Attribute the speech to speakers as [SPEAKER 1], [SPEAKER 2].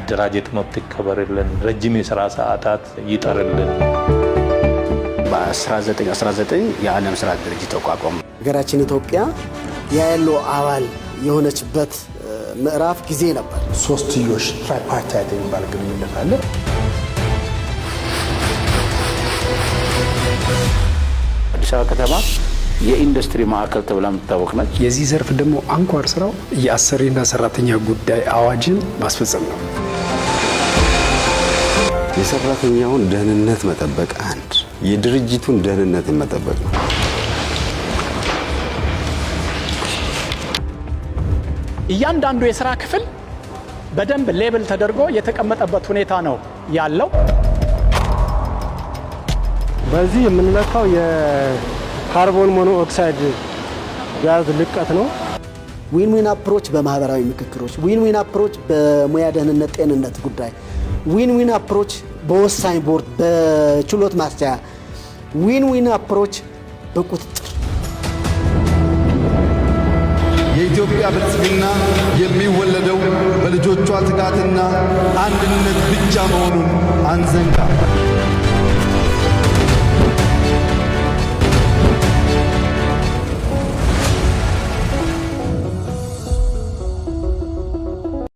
[SPEAKER 1] የመደራጀት መብት ይከበርልን፣ ረጅም የሥራ ሰዓታት ይጠርልን።
[SPEAKER 2] በ1919 የዓለም ሥራ ድርጅት ተቋቋመ።
[SPEAKER 3] ሀገራችን ኢትዮጵያ ያለው አባል የሆነችበት ምዕራፍ ጊዜ ነበር።
[SPEAKER 4] ሶስትዮሽ ትራይፓርታይት የሚባል ግንኙነት አለ።
[SPEAKER 2] አዲስ አበባ ከተማ የኢንዱስትሪ ማዕከል ተብላ የምትታወቅ ነች።
[SPEAKER 5] የዚህ ዘርፍ ደግሞ አንኳር ስራው የአሰሪና ሰራተኛ ጉዳይ አዋጅን ማስፈጸም ነው።
[SPEAKER 6] የሰራተኛውን ደህንነት መጠበቅ አንድ፣ የድርጅቱን ደህንነት መጠበቅ ነው።
[SPEAKER 7] እያንዳንዱ የሥራ ክፍል በደንብ ሌብል ተደርጎ የተቀመጠበት ሁኔታ ነው ያለው።
[SPEAKER 8] በዚህ የምንለካው የካርቦን ሞኖኦክሳይድ ጋዝ ልቀት ነው።
[SPEAKER 3] ዊን ዊን አፕሮች በማህበራዊ ምክክሮች፣ ዊን ዊን አፕሮች በሙያ ደህንነት ጤንነት ጉዳይ፣ ዊን ዊን አፕሮች በወሳኝ ቦርድ በችሎት ማስቻያ፣ ዊን ዊን አፕሮች በቁጥጥር።
[SPEAKER 9] የኢትዮጵያ ብልጽግና የሚወለደው በልጆቿ ትጋትና አንድነት ብቻ መሆኑን አንዘንጋ።